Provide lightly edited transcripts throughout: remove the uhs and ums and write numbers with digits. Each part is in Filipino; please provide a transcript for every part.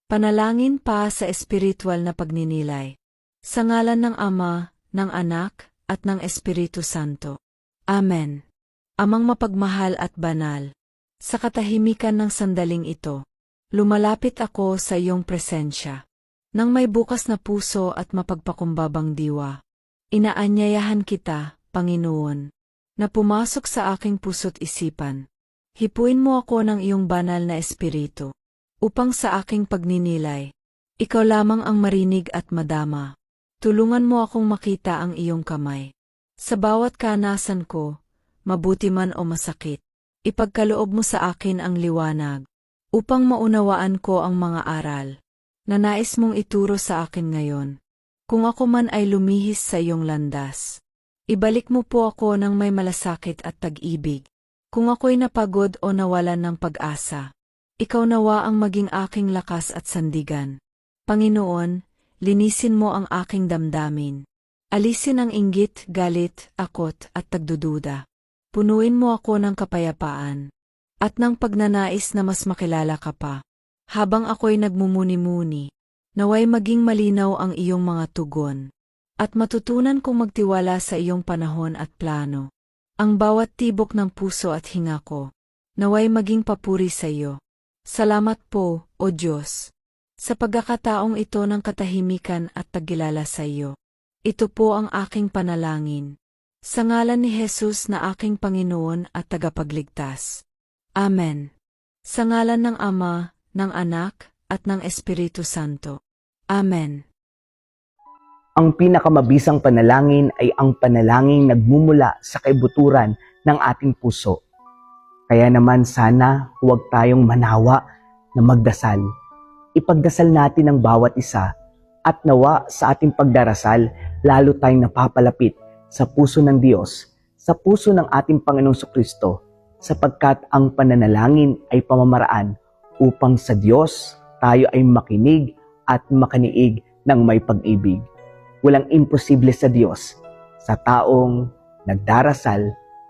Panalangin pa sa espiritual na pagninilay. Sa ngalan ng Ama, ng Anak, at ng Espiritu Santo. Amen. Amang mapagmahal at banal, sa katahimikan ng sandaling ito, lumalapit ako sa iyong presensya. Nang may bukas na puso at mapagpakumbabang diwa, inaanyayahan kita, Panginoon, na pumasok sa aking puso't isipan. Hipuin mo ako ng iyong banal na espiritu, upang sa aking pagninilay, ikaw lamang ang marinig at madama. Tulungan mo akong makita ang iyong kamay. Sa bawat kanasan ko, mabuti man o masakit, ipagkaloob mo sa akin ang liwanag, upang maunawaan ko ang mga aral na nais mong ituro sa akin ngayon. Kung ako man ay lumihis sa iyong landas, ibalik mo po ako ng may malasakit at tag-ibig. Kung ako'y napagod o nawalan ng pag-asa, ikaw nawa ang maging aking lakas at sandigan. Panginoon, linisin mo ang aking damdamin. Alisin ang inggit, galit, akot at tagdududa. Punuin mo ako ng kapayapaan at ng pagnanais na mas makilala ka pa. Habang ako'y nagmumuni-muni, naway maging malinaw ang iyong mga tugon, at matutunan kong magtiwala sa iyong panahon at plano. Ang bawat tibok ng puso at hinga ko, naway maging papuri sa iyo. Salamat po, O Diyos, sa pagkakataong ito ng katahimikan at tagilala sa iyo. Ito po ang aking panalangin. Sa ngalan ni Jesus na aking Panginoon at tagapagligtas. Amen. Sa ngalan ng Ama, ng Anak, at ng Espiritu Santo. Amen. Ang pinakamabisang panalangin ay ang panalangin nagmumula sa kaibuturan ng ating puso. Kaya naman sana huwag tayong manawa na magdasal. Ipagdasal natin ang bawat isa at nawa sa ating pagdarasal lalo tayong napapalapit sa puso ng Diyos, sa puso ng ating Panginoong Kristo, sapagkat ang pananalangin ay pamamaraan upang sa Diyos tayo ay makinig at makaniig ng may pag-ibig. Walang imposible sa Diyos, sa taong nagdarasal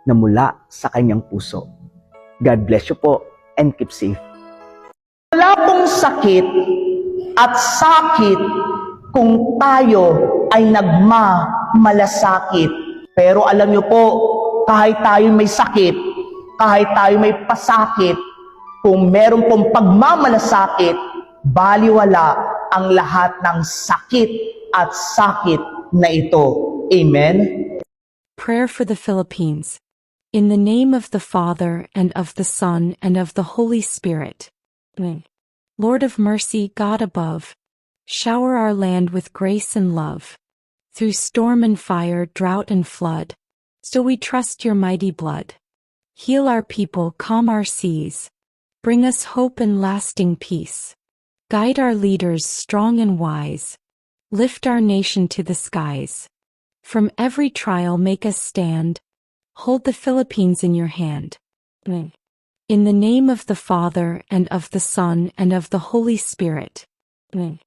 na mula sa kanyang puso. God bless you po and keep safe. Wala pong sakit at sakit kung tayo ay nagmamalasakit. Pero alam niyo po, kahit tayo may sakit, kahit tayo may pasakit, kung meron pong pagmamalasakit, baliwala ang lahat ng sakit at sakit na ito. Amen? Prayer for the Philippines. In the name of the Father, and of the Son, and of the Holy Spirit. Amen. Lord of mercy, God above, shower our land with grace and love. Through storm and fire, drought and flood, still we trust your mighty blood. Heal our people, calm our seas. Bring us hope and lasting peace. Guide our leaders strong and wise. Lift our nation to the skies. From every trial make us stand. Hold the Philippines in your hand. Amen. In the name of the Father, and of the Son, and of the Holy Spirit. Amen.